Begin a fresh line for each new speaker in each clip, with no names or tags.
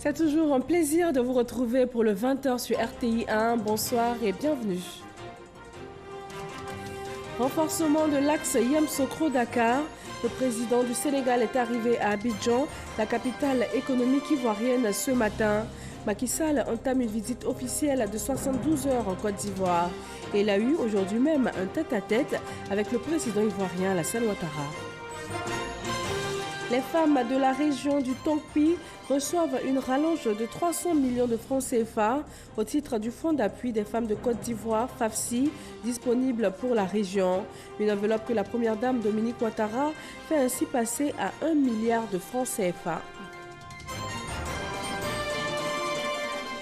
C'est toujours un plaisir de vous retrouver pour le 20h sur RTI 1. Bonsoir et bienvenue. Renforcement de l'axe Yamoussoukro-Dakar. Le président du Sénégal est arrivé à Abidjan, la capitale économique ivoirienne, ce matin. Macky Sall entame une visite officielle de 72 heures en Côte d'Ivoire. Et il a eu aujourd'hui même un tête-à-tête avec le président ivoirien Alassane Ouattara. Les femmes de la région du Tongpi reçoivent une rallonge de 300 millions de francs CFA au titre du Fonds d'appui des femmes de Côte d'Ivoire, FAFSI, disponible pour la région. Une enveloppe que la première dame Dominique Ouattara fait ainsi passer à 1 milliard de francs CFA.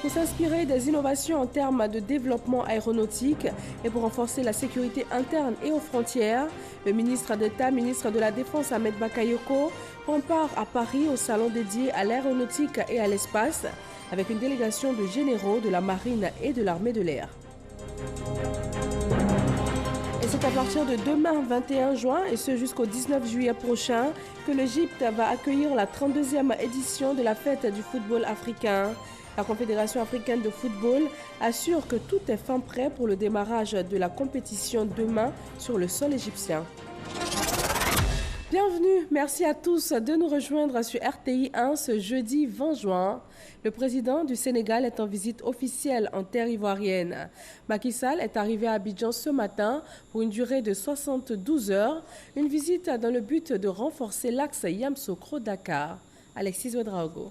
Pour s'inspirer des innovations en termes de développement aéronautique et pour renforcer la sécurité interne et aux frontières, le ministre d'État, ministre de la Défense Ahmed Bakayoko, prend part à Paris au salon dédié à l'aéronautique et à l'espace avec une délégation de généraux de la marine et de l'armée de l'air. Et c'est à partir de demain 21 juin et ce jusqu'au 19 juillet prochain que l'Égypte va accueillir la 32e édition de la fête du football africain. La Confédération africaine de football assure que tout est fin prêt pour le démarrage de la compétition demain sur le sol égyptien. Bienvenue, merci à tous de nous rejoindre sur RTI 1 ce jeudi 20 juin. Le président du Sénégal est en visite officielle en terre ivoirienne. Macky Sall est arrivé à Abidjan ce matin pour une durée de 72 heures, une visite dans le but de renforcer l'axe Yamoussoukro-Dakar. Alexis Ouedraogo.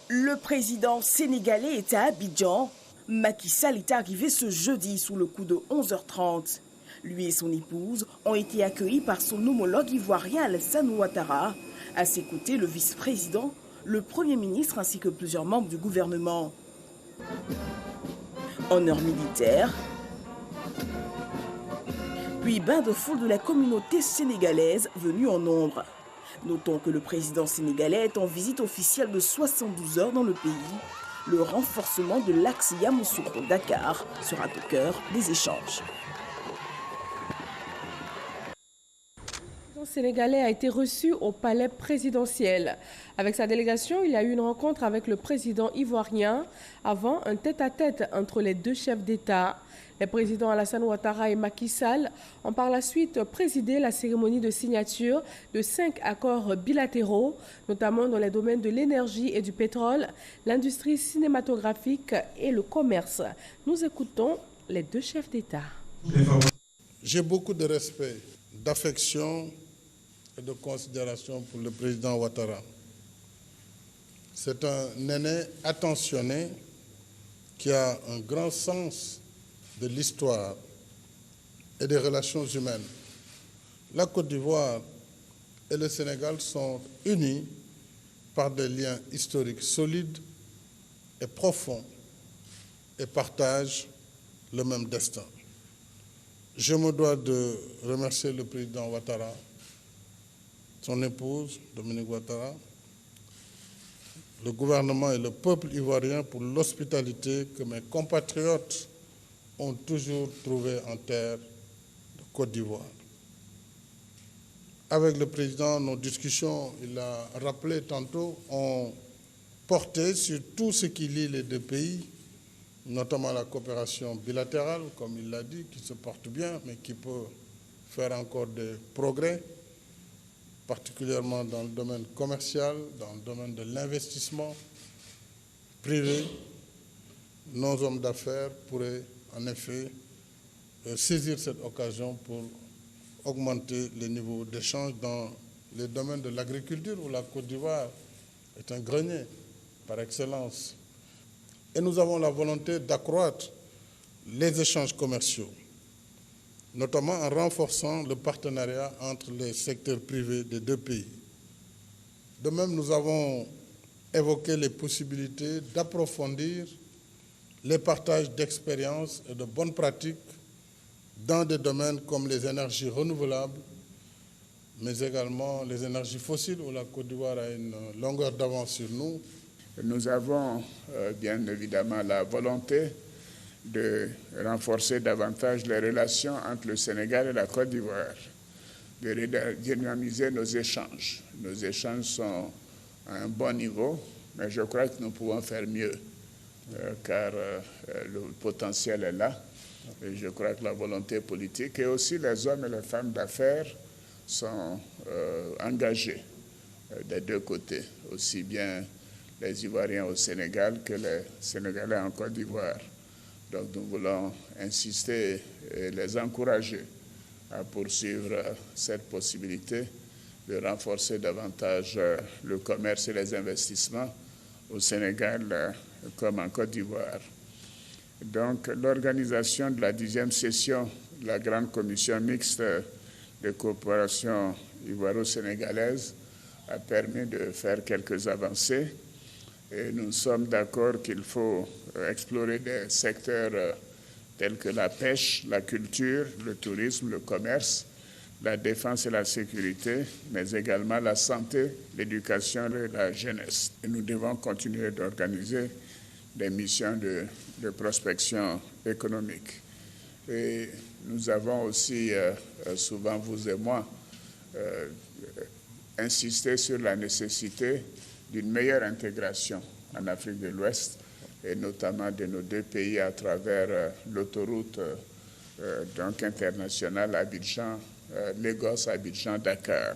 Le président sénégalais est à Abidjan. Macky Sall est arrivé ce jeudi sous le coup de 11h30. Lui et son épouse ont été accueillis par son homologue ivoirien Alassane Ouattara. À ses côtés, le vice-président, le premier ministre ainsi que plusieurs membres du gouvernement. Honneur militaire, puis bain de foule de la communauté sénégalaise venue en nombre. Notons que le président sénégalais est en visite officielle de 72 heures dans le pays. Le renforcement de l'axe Yamoussoukro-Dakar sera au cœur des échanges.
Le Sénégalais a été reçu au palais présidentiel. Avec sa délégation, il y a eu une rencontre avec le président ivoirien avant un tête-à-tête entre les deux chefs d'État. Les présidents Alassane Ouattara et Macky Sall ont par la suite présidé la cérémonie de signature de 5 accords bilatéraux, notamment dans les domaines de l'énergie et du pétrole, l'industrie cinématographique et le commerce. Nous écoutons les deux chefs d'État.
J'ai beaucoup de respect, d'affection et de considération pour le président Ouattara. C'est un aîné attentionné qui a un grand sens de l'histoire et des relations humaines. La Côte d'Ivoire et le Sénégal sont unis par des liens historiques solides et profonds et partagent le même destin. Je me dois de remercier le président Ouattara, son épouse Dominique Ouattara, le gouvernement et le peuple ivoirien pour l'hospitalité que mes compatriotes ont toujours trouvé en terre de Côte d'Ivoire. Avec le président, nos discussions, il l'a rappelé tantôt, ont porté sur tout ce qui lie les deux pays, notamment la coopération bilatérale, comme il l'a dit, qui se porte bien, mais qui peut faire encore des progrès, particulièrement dans le domaine commercial, dans le domaine de l'investissement privé. Nos hommes d'affaires pourraient en effet saisir cette occasion pour augmenter les niveaux d'échange dans les domaines de l'agriculture où la Côte d'Ivoire est un grenier par excellence. Et nous avons la volonté d'accroître les échanges commerciaux, notamment en renforçant le partenariat entre les secteurs privés des deux pays. De même, nous avons évoqué les possibilités d'approfondir les partages d'expériences et de bonnes pratiques dans des domaines comme les énergies renouvelables, mais également les énergies fossiles où la Côte d'Ivoire a une longueur d'avance sur nous.
Nous avons bien évidemment la volonté de renforcer davantage les relations entre le Sénégal et la Côte d'Ivoire, de dynamiser nos échanges. Nos échanges sont à un bon niveau mais je crois que nous pouvons faire mieux, car le potentiel est là. Et je crois que la volonté politique et aussi les hommes et les femmes d'affaires sont engagés des deux côtés, aussi bien les Ivoiriens au Sénégal que les Sénégalais en Côte d'Ivoire. Donc nous voulons insister et les encourager à poursuivre cette possibilité de renforcer davantage le commerce et les investissements au Sénégal comme en Côte d'Ivoire. Donc l'organisation de la 10e session de la Grande Commission mixte de coopération ivoiro-sénégalaise a permis de faire quelques avancées. Et nous sommes d'accord qu'il faut explorer des secteurs tels que la pêche, la culture, le tourisme, le commerce, la défense et la sécurité, mais également la santé, l'éducation et la jeunesse. Et nous devons continuer d'organiser des missions de prospection économique. Et nous avons aussi, souvent vous et moi, insisté sur la nécessité d'une meilleure intégration en Afrique de l'Ouest et notamment de nos deux pays à travers l'autoroute donc internationale Abidjan, Lagos, Abidjan, Dakar.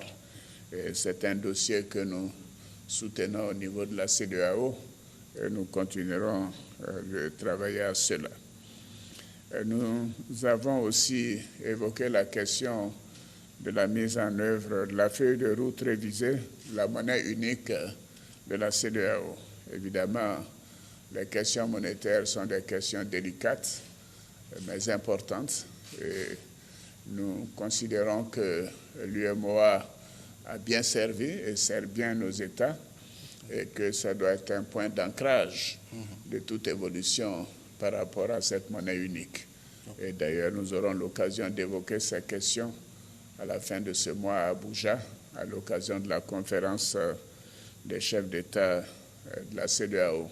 C'est un dossier que nous soutenons au niveau de la CEDEAO et nous continuerons de travailler à cela. Nous avons aussi évoqué la question de la mise en œuvre de la feuille de route révisée, la monnaie unique de la CEDEAO. Évidemment, les questions monétaires sont des questions délicates, mais importantes. Et nous considérons que l'UEMOA a bien servi et sert bien nos États et que ça doit être un point d'ancrage de toute évolution par rapport à cette monnaie unique. Et d'ailleurs, nous aurons l'occasion d'évoquer ces questions à la fin de ce mois à Abuja, à l'occasion de la conférence des chefs d'État de la CEDEAO.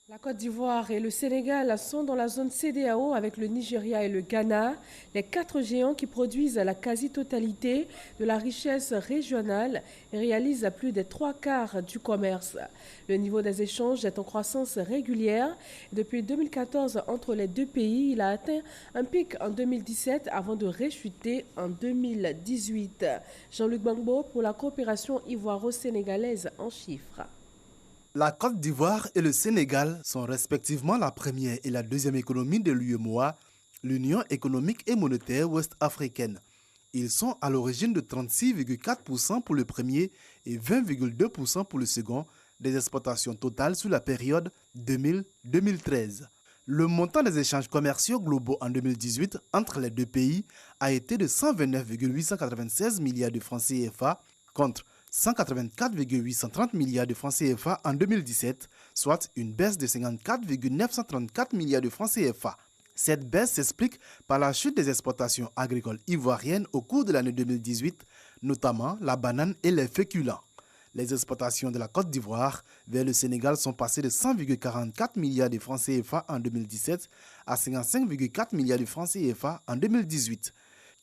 La Côte d'Ivoire et le Sénégal sont dans la zone CEDEAO avec le Nigeria et le Ghana, les 4 géants qui produisent la quasi-totalité de la richesse régionale et réalisent plus des 3/4 du commerce. Le niveau des échanges est en croissance régulière. Depuis 2014, entre les deux pays, il a atteint un pic en 2017 avant de rechuter en 2018. Jean-Luc Bangbo pour la coopération ivoiro-sénégalaise en chiffres.
La Côte d'Ivoire et le Sénégal sont respectivement la première et la deuxième économie de l'UEMOA, l'Union économique et monétaire ouest-africaine. Ils sont à l'origine de 36,4% pour le premier et 20,2% pour le second des exportations totales sur la période 2000-2013. Le montant des échanges commerciaux globaux en 2018 entre les deux pays a été de 129,896 milliards de francs CFA contre 184,830 milliards de francs CFA en 2017, soit une baisse de 54,934 milliards de francs CFA. Cette baisse s'explique par la chute des exportations agricoles ivoiriennes au cours de l'année 2018, notamment la banane et les féculents. Les exportations de la Côte d'Ivoire vers le Sénégal sont passées de 100,44 milliards de francs CFA en 2017 à 55,4 milliards de francs CFA en 2018.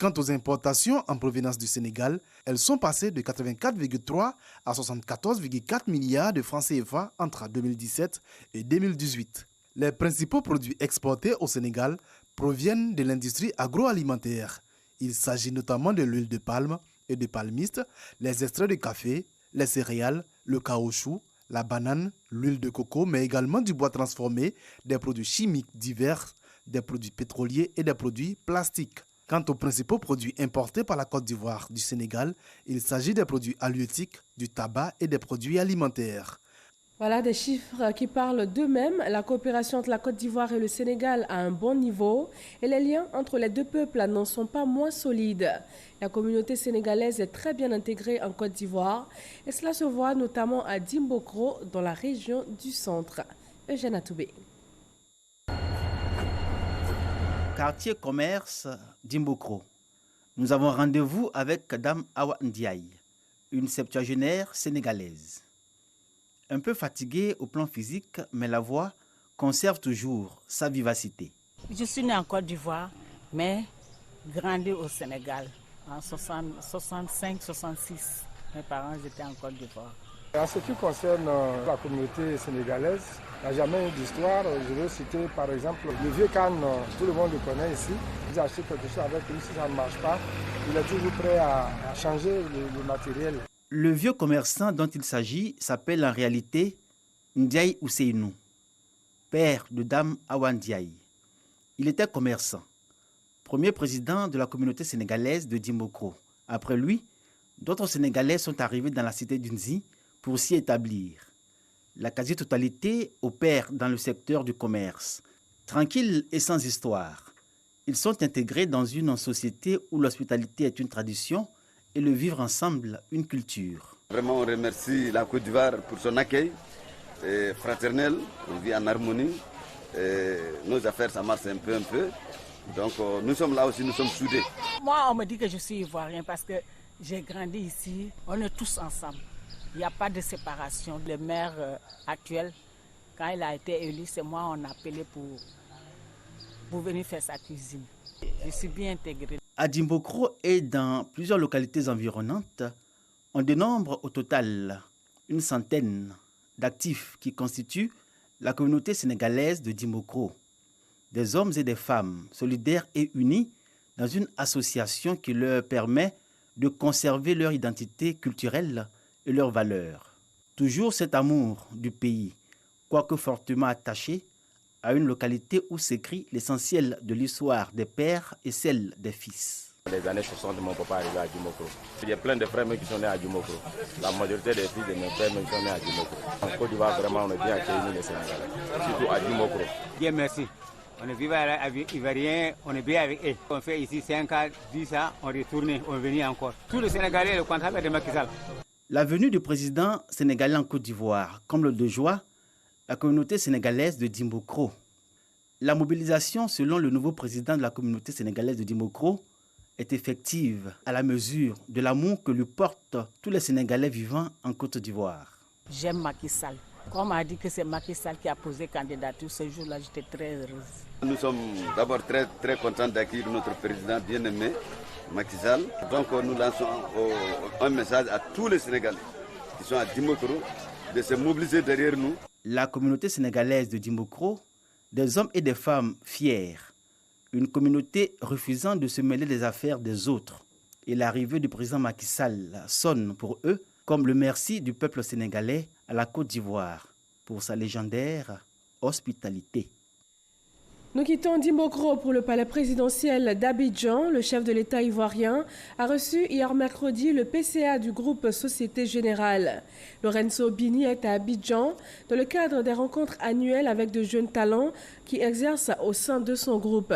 Quant aux importations en provenance du Sénégal, elles sont passées de 84,3 à 74,4 milliards de francs CFA entre 2017 et 2018. Les principaux produits exportés au Sénégal proviennent de l'industrie agroalimentaire. Il s'agit notamment de l'huile de palme et de palmiste, les extraits de café, les céréales, le caoutchouc, la banane, l'huile de coco, mais également du bois transformé, des produits chimiques divers, des produits pétroliers et des produits plastiques. Quant aux principaux produits importés par la Côte d'Ivoire du Sénégal, il s'agit des produits halieutiques, du tabac et des produits alimentaires.
Voilà des chiffres qui parlent d'eux-mêmes. La coopération entre la Côte d'Ivoire et le Sénégal a un bon niveau et les liens entre les deux peuples n'en sont pas moins solides. La communauté sénégalaise est très bien intégrée en Côte d'Ivoire et cela se voit notamment à Dimbokro dans la région du centre. Eugène Atoubé.
Quartier commerce d'Imbokro. Nous avons rendez-vous avec Dame Awa Ndiaye, une septuagénaire sénégalaise. Un peu fatiguée au plan physique, mais la voix conserve toujours sa vivacité.
Je suis née en Côte d'Ivoire, mais grandie au Sénégal en 65-66. Mes parents étaient en Côte d'Ivoire.
En ce qui concerne la communauté sénégalaise, il n'y a jamais eu d'histoire. Je veux citer par exemple le vieux Khan, tout le monde le connaît ici. Vous achetez quelque chose avec lui, si ça ne marche pas, il est toujours prêt à changer le matériel.
Le vieux commerçant dont il s'agit s'appelle en réalité Ndiaye Ousseinou, père de Dame Awa Ndiaye. Il était commerçant, premier président de la communauté sénégalaise de Djimbokro. Après lui, d'autres Sénégalais sont arrivés dans la cité d'Unzi pour s'y établir. La quasi-totalité opère dans le secteur du commerce. Tranquilles et sans histoire, ils sont intégrés dans une société où l'hospitalité est une tradition et le vivre ensemble une culture.
Vraiment, on remercie la Côte d'Ivoire pour son accueil fraternel. On vit en harmonie. Nos affaires, ça marche un peu. Donc, nous sommes là aussi, nous sommes soudés.
Moi, on me dit que je suis ivoirien parce que j'ai grandi ici. On est tous ensemble. Il n'y a pas de séparation. Le maire actuel, quand il a été élu, c'est moi on a appelé pour venir faire sa cuisine. Je suis bien intégrée.
À Djimbokro et dans plusieurs localités environnantes, on dénombre au total une centaine d'actifs qui constituent la communauté sénégalaise de Djimbokro. Des hommes et des femmes solidaires et unis dans une association qui leur permet de conserver leur identité culturelle et leurs valeurs. Toujours cet amour du pays, quoique fortement attaché à une localité où s'écrit l'essentiel de l'histoire des pères et celle des fils.
Les années 60, mon papa est arrivé à Djimbokro. Il y a plein de frères qui sont nés à Djimbokro. La majorité des fils de mes frères qui sont nés à Djimbokro. En Côte d'Ivoire, vraiment, on est bien accueillis les Sénégalais, surtout à Djimbokro.
Bien, merci. On est vivant avec Ivoiriens, on est bien avec eux. On fait ici 5 ans, 10 ans, on retourne, on vient encore. Tous les Sénégalais, le contrat de Macky Sall.
La venue du président sénégalais en Côte d'Ivoire comble de joie la communauté sénégalaise de Djimbokro. La mobilisation selon le nouveau président de la communauté sénégalaise de Djimbokro est effective à la mesure de l'amour que lui portent tous les Sénégalais vivant en Côte d'Ivoire.
J'aime Macky Sall. Quand on m'a dit que c'est Macky Sall qui a posé candidature, ce jour-là, j'étais très heureuse.
Nous sommes d'abord très contents d'accueillir notre président bien-aimé, Macky Sall. Donc nous lançons un message à tous les Sénégalais qui sont à Djimbokro de se mobiliser derrière nous.
La communauté sénégalaise de Djimbokro, des hommes et des femmes fiers, une communauté refusant de se mêler des affaires des autres. Et l'arrivée du président Macky Sall sonne pour eux comme le merci du peuple sénégalais à la Côte d'Ivoire pour sa légendaire hospitalité.
Nous quittons Djimbokro pour le palais présidentiel d'Abidjan. Le chef de l'État ivoirien a reçu hier mercredi le PCA du groupe Société Générale. Lorenzo Bini est à Abidjan dans le cadre des rencontres annuelles avec de jeunes talents qui exercent au sein de son groupe.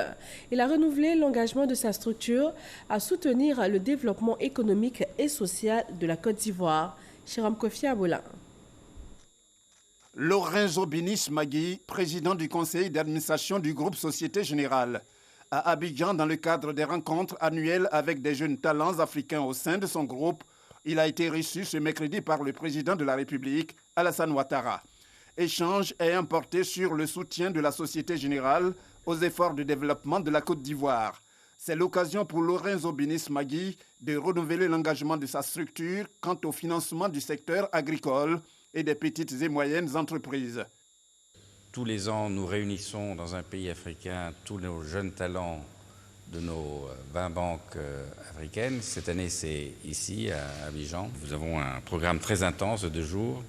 Il a renouvelé l'engagement de sa structure à soutenir le développement économique et social de la Côte d'Ivoire. Chiram Kofi Abola.
Lorenzo Binis Magui, président du conseil d'administration du groupe Société Générale, à Abidjan dans le cadre des rencontres annuelles avec des jeunes talents africains au sein de son groupe. Il a été reçu ce mercredi par le président de la République, Alassane Ouattara. Échange ayant porté sur le soutien de la Société Générale aux efforts de développement de la Côte d'Ivoire. C'est l'occasion pour Lorenzo Binis Magui de renouveler l'engagement de sa structure quant au financement du secteur agricole et des petites et moyennes entreprises.
Tous les ans, nous réunissons dans un pays africain tous nos jeunes talents de nos 20 banques africaines. Cette année, c'est ici, à Abidjan. Nous avons un programme très intense de 2 jours.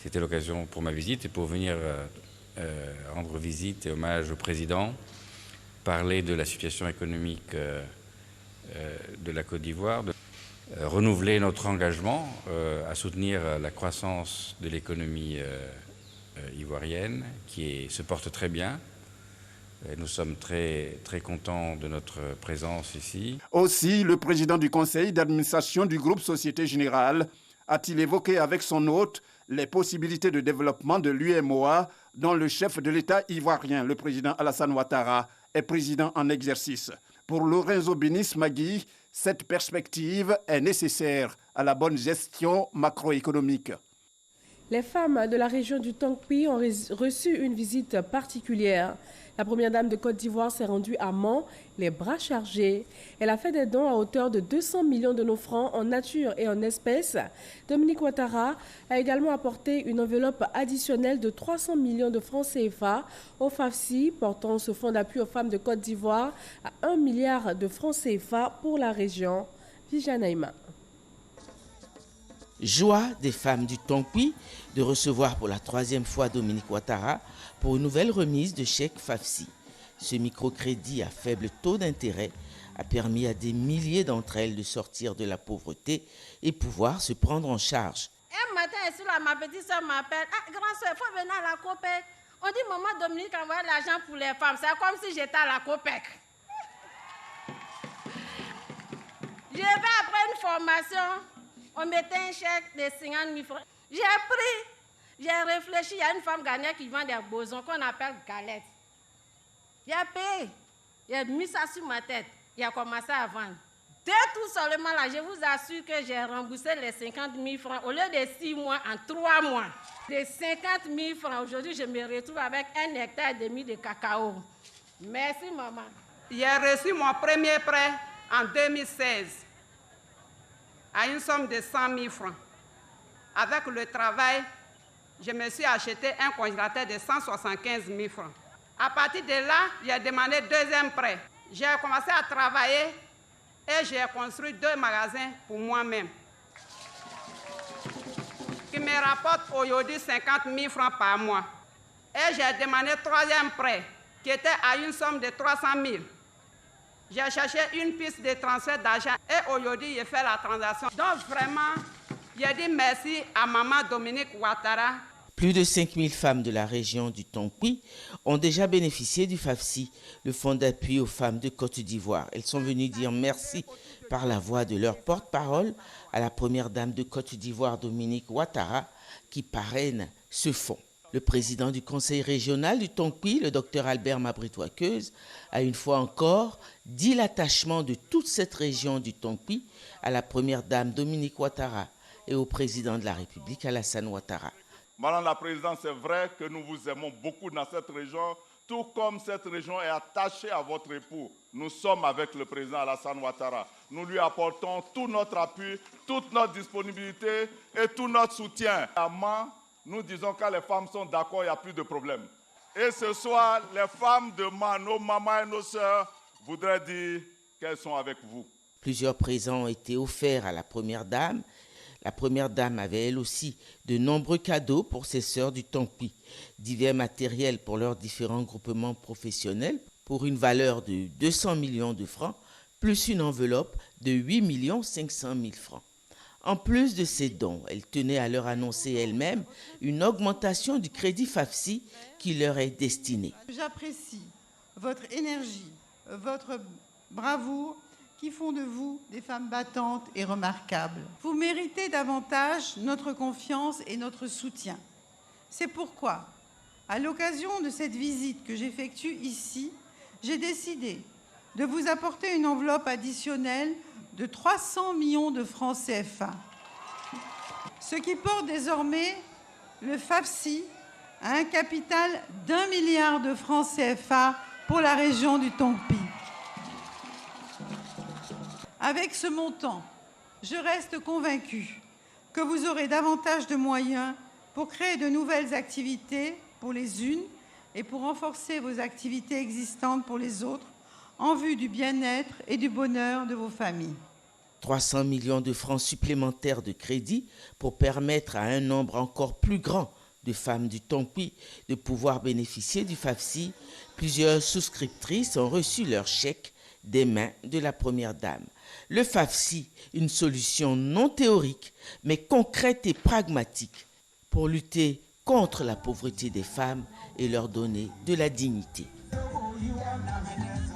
C'était l'occasion pour ma visite et pour venir rendre visite et hommage au président, parler de la situation économique de la Côte d'Ivoire, renouveler notre engagement à soutenir la croissance de l'économie ivoirienne qui se porte très bien. Et nous sommes très contents de notre présence ici.
Aussi, le président du conseil d'administration du groupe Société Générale a-t-il évoqué avec son hôte les possibilités de développement de l'UMOA dont le chef de l'État ivoirien, le président Alassane Ouattara, est président en exercice. Pour Lorenzo Binis Magui, cette perspective est nécessaire à la bonne gestion macroéconomique.
Les femmes de la région du Tongpi ont reçu une visite particulière. La première dame de Côte d'Ivoire s'est rendue à Mans, les bras chargés. Elle a fait des dons à hauteur de 200 millions de nos francs en nature et en espèces. Dominique Ouattara a également apporté une enveloppe additionnelle de 300 millions de francs CFA au FAFSI, portant ce fonds d'appui aux femmes de Côte d'Ivoire à 1 milliard de francs CFA pour la région. Vijanaïma.
Joie des femmes du Tongpi de recevoir pour la 3e fois Dominique Ouattara pour une nouvelle remise de chèque FAFSI. Ce microcrédit à faible taux d'intérêt a permis à des milliers d'entre elles de sortir de la pauvreté et pouvoir se prendre en charge.
Un matin, ma petite soeur m'appelle. Ah, grand soeur, il faut venir à la COPEC. On dit, maman Dominique envoie l'argent pour les femmes. C'est comme si j'étais à la COPEC. Je vais après une formation. On mettait un chèque de 50 000 francs. J'ai pris, j'ai réfléchi. Il y a une femme ghanéenne qui vend des bosons qu'on appelle galettes. J'ai payé. J'ai mis ça sur ma tête. J'ai commencé à vendre. Dès tout seulement là, je vous assure que j'ai remboursé les 50 000 francs au lieu de 6 mois, en 3 mois. De 50 000 francs, aujourd'hui, je me retrouve avec 1,5 hectare de cacao. Merci, maman.
J'ai reçu mon premier prêt en 2016. À une somme de 100 000 francs. Avec le travail, je me suis acheté un congélateur de 175 000 francs. À partir de là, j'ai demandé deuxième prêt. J'ai commencé à travailler et j'ai construit 2 magasins pour moi-même, qui me rapportent aujourd'hui 50 000 francs par mois. Et j'ai demandé troisième prêt, qui était à une somme de 300 000. J'ai cherché une piste de transfert d'argent et aujourd'hui, j'ai fait la transaction. Donc vraiment, j'ai dit merci à maman Dominique Ouattara.
Plus de 5000 femmes de la région du Tongpi ont déjà bénéficié du FAFSI, le fonds d'appui aux femmes de Côte d'Ivoire. Elles sont venues dire merci par la voix de leur porte-parole à la première dame de Côte d'Ivoire, Dominique Ouattara, qui parraine ce fonds. Le président du conseil régional du Tongpi, le docteur Albert Mabritouakeuse, a une fois encore dit l'attachement de toute cette région du Tongpi à la première dame Dominique Ouattara et au président de la République Alassane Ouattara.
Madame la Présidente, c'est vrai que nous vous aimons beaucoup dans cette région, tout comme cette région est attachée à votre époux. Nous sommes avec le président Alassane Ouattara. Nous lui apportons tout notre appui, toute notre disponibilité et tout notre soutien. Nous disons que quand les femmes sont d'accord, il n'y a plus de problème. Et ce soir, les femmes de nos mamans et nos sœurs voudraient dire qu'elles sont avec vous.
Plusieurs présents ont été offerts à la première dame. La première dame avait elle aussi de nombreux cadeaux pour ses sœurs du Tongpi, divers matériels pour leurs différents groupements professionnels pour une valeur de 200 millions de francs, plus une enveloppe de 8 500 000 francs. En plus de ces dons, elle tenait à leur annoncer elle-même une augmentation du crédit FAFSI qui leur est destiné.
J'apprécie votre énergie, votre bravoure qui font de vous des femmes battantes et remarquables. Vous méritez davantage notre confiance et notre soutien. C'est pourquoi, à l'occasion de cette visite que j'effectue ici, j'ai décidé de vous apporter une enveloppe additionnelle de 300 millions de francs CFA, ce qui porte désormais le FAFSI à un capital d'1 milliard de francs CFA pour la région du Tongpi. Avec ce montant, je reste convaincue que vous aurez davantage de moyens pour créer de nouvelles activités pour les unes et pour renforcer vos activités existantes pour les autres, en vue du bien-être et du bonheur de vos familles.
300 millions de francs supplémentaires de crédit pour permettre à un nombre encore plus grand de femmes du Tongpi de pouvoir bénéficier du FAFSI. Plusieurs souscriptrices ont reçu leur chèque des mains de la première dame. Le FAFSI, une solution non théorique, mais concrète et pragmatique pour lutter contre la pauvreté des femmes et leur donner de la dignité.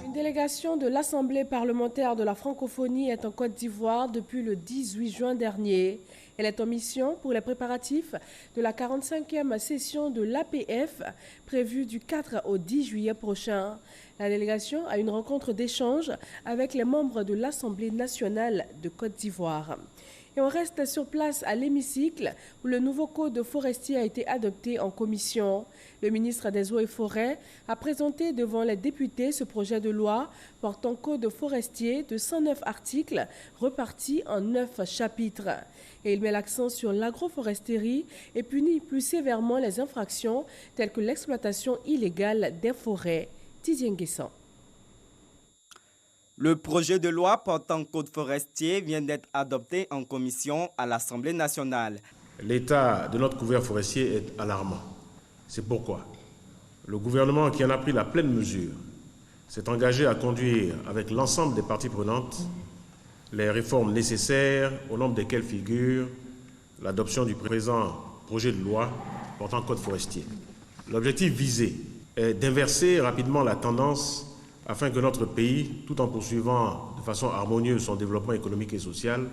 Une délégation de l'Assemblée parlementaire de la francophonie est en Côte d'Ivoire depuis le 18 juin dernier. Elle est en mission pour les préparatifs de la 45e session de l'APF prévue du 4 au 10 juillet prochain. La délégation a une rencontre d'échange avec les membres de l'Assemblée nationale de Côte d'Ivoire. Et on reste sur place à l'hémicycle où le nouveau code forestier a été adopté en commission. Le ministre des Eaux et Forêts a présenté devant les députés ce projet de loi portant code forestier de 109 articles repartis en 9 chapitres. Et il met l'accent sur l'agroforesterie et punit plus sévèrement les infractions telles que l'exploitation illégale des forêts. Tidier Nguessan.
Le projet de loi portant code forestier vient d'être adopté en commission à l'Assemblée nationale.
L'état de notre couvert forestier est alarmant. C'est pourquoi le gouvernement, qui en a pris la pleine mesure, s'est engagé à conduire avec l'ensemble des parties prenantes les réformes nécessaires, au nombre desquelles figure l'adoption du présent projet de loi portant code forestier. L'objectif visé est d'inverser rapidement la tendance afin que notre pays, tout en poursuivant de façon harmonieuse son développement économique et social,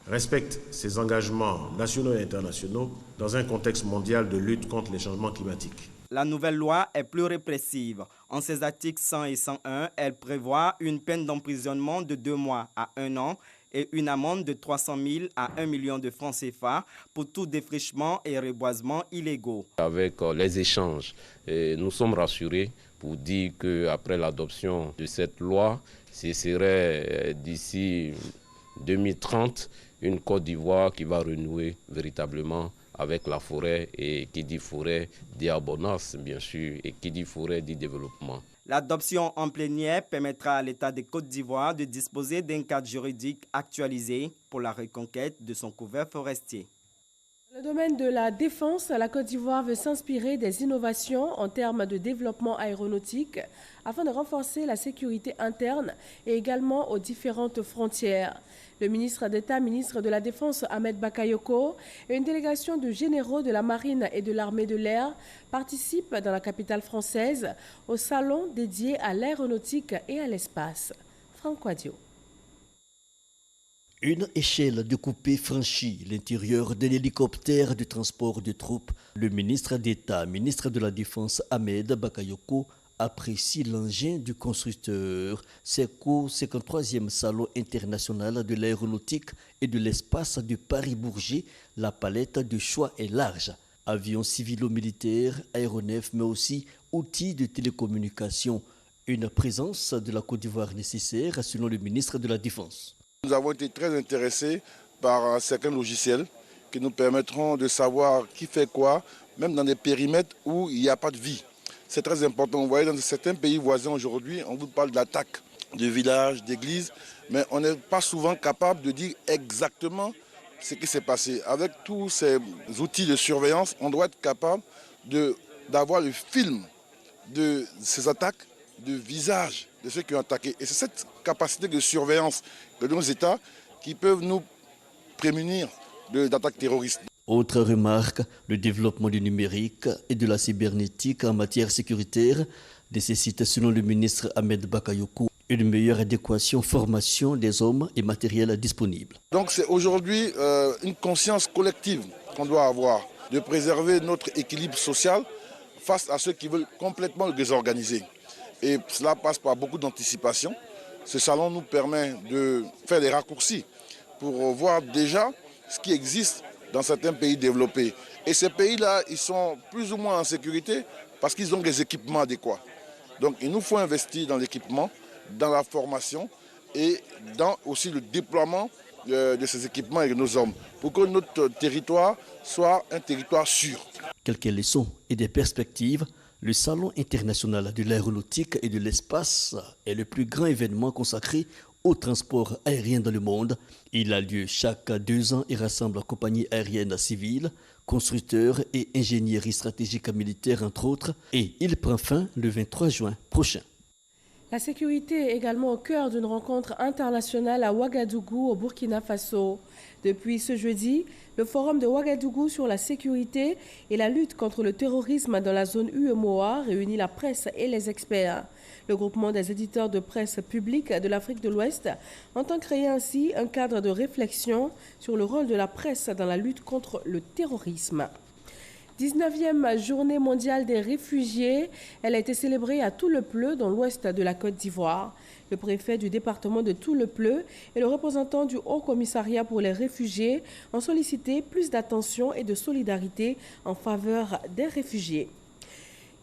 respecte ses engagements nationaux et internationaux dans un contexte mondial de lutte contre les changements climatiques.
La nouvelle loi est plus répressive. En ses articles 100 et 101, elle prévoit une peine d'emprisonnement de 2 mois à 1 an et une amende de 300 000 à 1 million de francs CFA pour tout défrichement et reboisement illégaux.
Avec les échanges, nous sommes rassurés pour dire qu'après l'adoption de cette loi, ce serait d'ici 2030 une Côte d'Ivoire qui va renouer véritablement avec la forêt, et qui dit forêt dit abondance bien sûr, et qui dit forêt dit développement.
L'adoption en plénière permettra à l'État de Côte d'Ivoire de disposer d'un cadre juridique actualisé pour la reconquête de son couvert forestier.
Dans le domaine de la défense, la Côte d'Ivoire veut s'inspirer des innovations en termes de développement aéronautique afin de renforcer la sécurité interne et également aux différentes frontières. Le ministre d'État, ministre de la Défense Ahmed Bakayoko et une délégation de généraux de la Marine et de l'Armée de l'air participent dans la capitale française au salon dédié à l'aéronautique et à l'espace. Franck Wadio.
Une échelle découpée franchit l'intérieur de l'hélicoptère de transport de troupes. Le ministre d'État, ministre de la Défense Ahmed Bakayoko, apprécie l'engin du constructeur. C'est qu'au 53e Salon international de l'aéronautique et de l'espace de Paris-Bourget, la palette de choix est large. Avions civilo-militaires, aéronefs, mais aussi outils de télécommunication. Une présence de la Côte d'Ivoire nécessaire, selon le ministre de la Défense.
Nous avons été très intéressés par certains logiciels qui nous permettront de savoir qui fait quoi, même dans des périmètres où il n'y a pas de vie. C'est très important. Vous voyez, dans certains pays voisins aujourd'hui, on vous parle d'attaques de villages, d'églises, mais on n'est pas souvent capable de dire exactement ce qui s'est passé. Avec tous ces outils de surveillance, on doit être capable d'avoir le film de ces attaques, de visage de ceux qui ont attaqué. Et c'est cette capacité de surveillance de nos États qui peuvent nous prémunir d'attaques terroristes.
Autre remarque, le développement du numérique et de la cybernétique en matière sécuritaire nécessite, selon le ministre Ahmed Bakayoko, une meilleure adéquation, formation des hommes et matériel disponibles.
Donc c'est aujourd'hui une conscience collective qu'on doit avoir de préserver notre équilibre social face à ceux qui veulent complètement le désorganiser. Et cela passe par beaucoup d'anticipation. Ce salon nous permet de faire des raccourcis pour voir déjà ce qui existe dans certains pays développés. Et ces pays-là, ils sont plus ou moins en sécurité parce qu'ils ont des équipements adéquats. Donc il nous faut investir dans l'équipement, dans la formation et dans aussi le déploiement de ces équipements et de nos hommes pour que notre territoire soit un territoire sûr.
Quelques leçons et des perspectives. Le Salon international de l'aéronautique et de l'espace est le plus grand événement consacré au transport aérien dans le monde. Il a lieu chaque 2 ans et rassemble compagnies aériennes civiles, constructeurs et ingénierie stratégique militaire entre autres. Et il prend fin le 23 juin prochain.
La sécurité est également au cœur d'une rencontre internationale à Ouagadougou, au Burkina Faso. Depuis ce jeudi, le forum de Ouagadougou sur la sécurité et la lutte contre le terrorisme dans la zone UEMOA réunit la presse et les experts. Le groupement des éditeurs de presse publique de l'Afrique de l'Ouest entend créer ainsi un cadre de réflexion sur le rôle de la presse dans la lutte contre le terrorisme. 19e journée mondiale des réfugiés, elle a été célébrée à Toulepleu dans l'ouest de la Côte d'Ivoire. Le préfet du département de Tout-le-Pleu et le représentant du Haut Commissariat pour les réfugiés ont sollicité plus d'attention et de solidarité en faveur des réfugiés.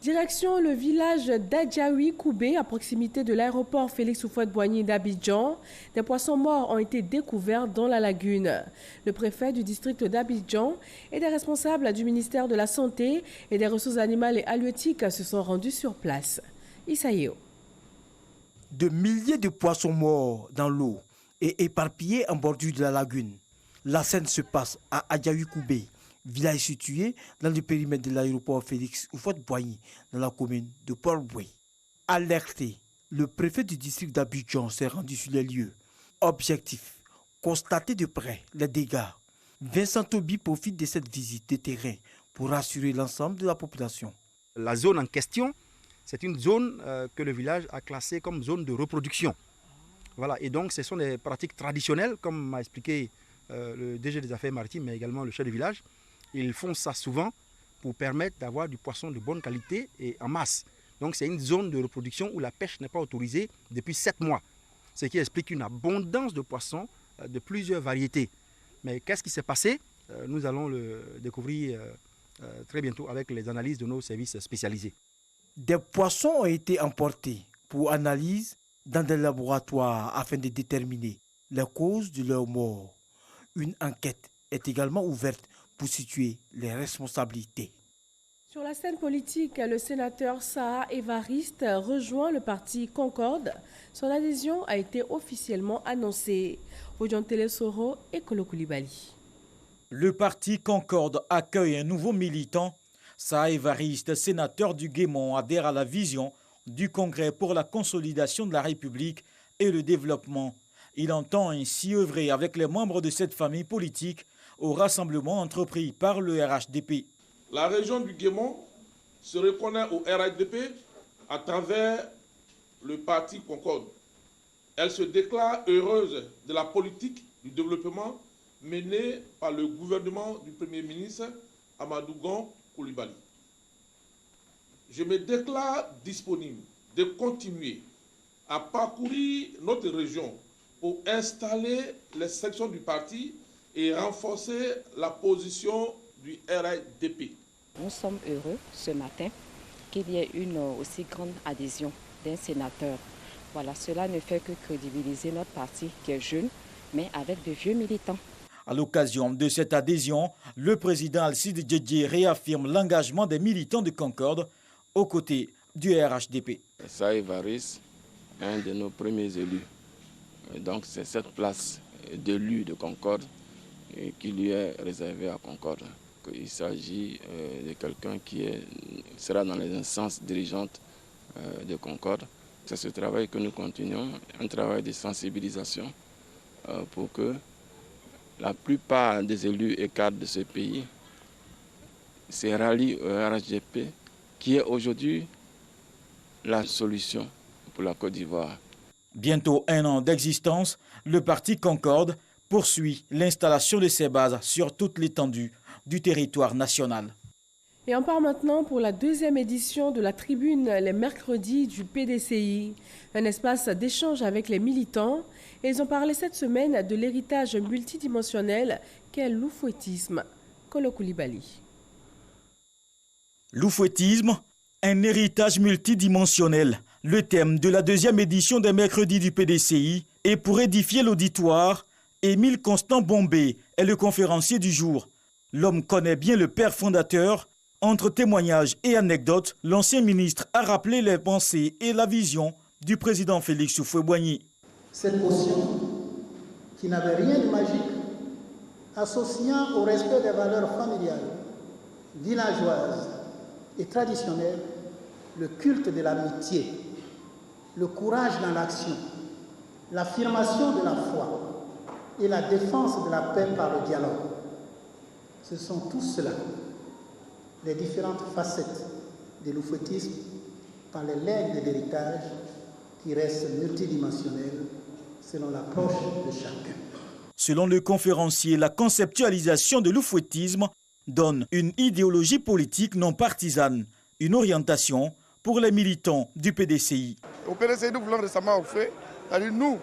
Direction le village d'Adjaoui-Koubé, à proximité de l'aéroport Félix Houphouët-Boigny d'Abidjan. Des poissons morts ont été découverts dans la lagune. Le préfet du district d'Abidjan et des responsables du ministère de la Santé et des Ressources animales et halieutiques se sont rendus sur place. Isaïo.
De milliers de poissons morts dans l'eau et éparpillés en bordure de la lagune. La scène se passe à Adjaoui-Koubé, village situé dans le périmètre de l'aéroport Félix Houphouët-Boigny, dans la commune de Port-Boué. Alerté, le préfet du district d'Abidjan s'est rendu sur les lieux. Objectif, constater de près les dégâts. Vincent Tobi profite de cette visite de terrain pour rassurer l'ensemble de la population.
La zone en question, c'est une zone que le village a classée comme zone de reproduction. Voilà, et donc ce sont des pratiques traditionnelles, comme m'a expliqué le DG des Affaires maritimes, mais également le chef de village. Ils font ça souvent pour permettre d'avoir du poisson de bonne qualité et en masse. Donc c'est une zone de reproduction où la pêche n'est pas autorisée depuis 7 mois. Ce qui explique une abondance de poissons de plusieurs variétés. Mais qu'est-ce qui s'est passé? Nous allons le découvrir très bientôt avec les analyses de nos services spécialisés.
Des poissons ont été emportés pour analyse dans des laboratoires afin de déterminer les causes de leur mort. Une enquête est également ouverte pour situer les responsabilités.
Sur la scène politique, le sénateur Saha Evariste rejoint le parti Concorde. Son adhésion a été officiellement annoncée. Ojan Telesoro et Kolo Koulibaly.
Le parti Concorde accueille un nouveau militant. Saha Evariste, sénateur du Guémont, adhère à la vision du Congrès pour la consolidation de la République et le développement. Il entend ainsi œuvrer avec les membres de cette famille politique au rassemblement entrepris par le RHDP.
La région du Guémont se reconnaît au RHDP à travers le parti Concorde. Elle se déclare heureuse de la politique du développement menée par le gouvernement du Premier ministre Amadou Gon Coulibaly. Je me déclare disponible de continuer à parcourir notre région pour installer les sections du parti et renforcer la position du RHDP.
Nous sommes heureux ce matin qu'il y ait une aussi grande adhésion d'un sénateur. Voilà, cela ne fait que crédibiliser notre parti qui est jeune, mais avec de vieux militants.
À l'occasion de cette adhésion, le président Alcide Djedje réaffirme l'engagement des militants de Concorde aux côtés du RHDP.
Saha Evariste est un de nos premiers élus. Et donc c'est cette place d'élu de Concorde qui lui est réservée à Concorde. Il s'agit de quelqu'un qui sera dans les instances dirigeantes de Concorde. C'est ce travail que nous continuons, un travail de sensibilisation pour que la plupart des élus et cadres de ce pays se rallient au RHDP, qui est aujourd'hui la solution pour la Côte d'Ivoire.
Bientôt 1 an d'existence, le parti Concorde poursuit l'installation de ses bases sur toute l'étendue du territoire national.
Et on part maintenant pour la 2e édition de la tribune les mercredis du PDCI, un espace d'échange avec les militants. Et ils ont parlé cette semaine de l'héritage multidimensionnel qu'est l'oufouettisme. Kolo Koulibaly.
L'oufouettisme, un héritage multidimensionnel. Le thème de la 2e édition des mercredis du PDCI. Et pour édifier l'auditoire, Émile Constant Bombé est le conférencier du jour. L'homme connaît bien le père fondateur. Entre témoignages et anecdotes, l'ancien ministre a rappelé les pensées et la vision du président Félix Houphouët-Boigny.
Cette potion, qui n'avait rien de magique, associant au respect des valeurs familiales, villageoises et traditionnelles, le culte de l'amitié, le courage dans l'action, l'affirmation de la foi et la défense de la paix par le dialogue. Ce sont tout cela, les différentes facettes de l'oufouettisme par les legs de l'héritage qui restent multidimensionnels selon l'approche de chacun.
Selon le conférencier, la conceptualisation de l'oufouettisme donne une idéologie politique non partisane, une orientation pour les militants du PDCI.
Au PDCI, nous voulons récemment offrir
C'est-à-dire nous,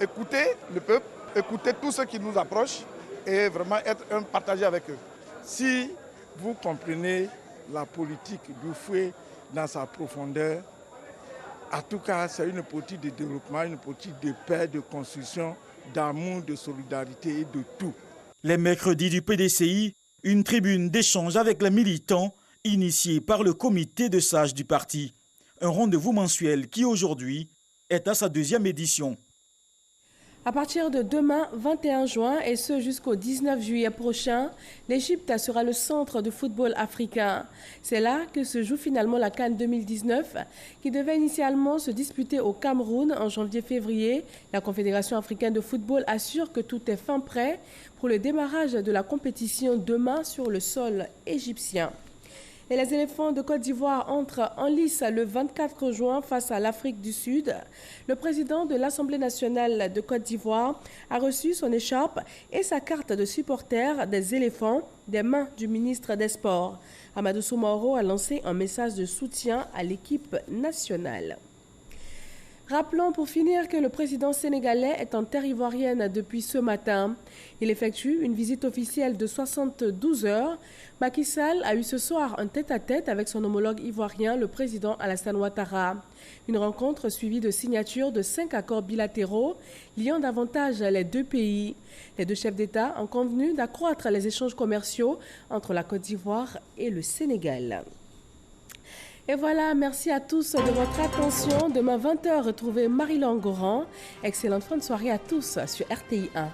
écouter le peuple, écouter tous ceux qui nous approchent et vraiment être partagé avec eux. Si vous comprenez la politique du fouet dans sa profondeur, en tout cas, c'est une politique de développement, une politique de paix, de construction, d'amour, de solidarité et de tout.
Les mercredis du PDCI, une tribune d'échange avec les militants initiée par le comité de sages du parti. Un rendez-vous mensuel qui aujourd'hui est à sa 2e édition.
À partir de demain, 21 juin, et ce jusqu'au 19 juillet prochain, l'Égypte sera le centre de football africain. C'est là que se joue finalement la CAN 2019, qui devait initialement se disputer au Cameroun en janvier-février. La Confédération africaine de football assure que tout est fin prêt pour le démarrage de la compétition demain sur le sol égyptien. Et les éléphants de Côte d'Ivoire entrent en lice le 24 juin face à l'Afrique du Sud. Le président de l'Assemblée nationale de Côte d'Ivoire a reçu son écharpe et sa carte de supporter des éléphants des mains du ministre des Sports. Amadou Soumaoro a lancé un message de soutien à l'équipe nationale. Rappelons pour finir que le président sénégalais est en terre ivoirienne depuis ce matin. Il effectue une visite officielle de 72 heures. Macky Sall a eu ce soir un tête-à-tête avec son homologue ivoirien, le président Alassane Ouattara. Une rencontre suivie de signature de 5 accords bilatéraux liant davantage les deux pays. Les deux chefs d'État ont convenu d'accroître les échanges commerciaux entre la Côte d'Ivoire et le Sénégal. Et voilà, merci à tous de votre attention. Demain 20h, retrouvez Marie-Laure Goran. Excellente fin de soirée à tous sur RTI 1.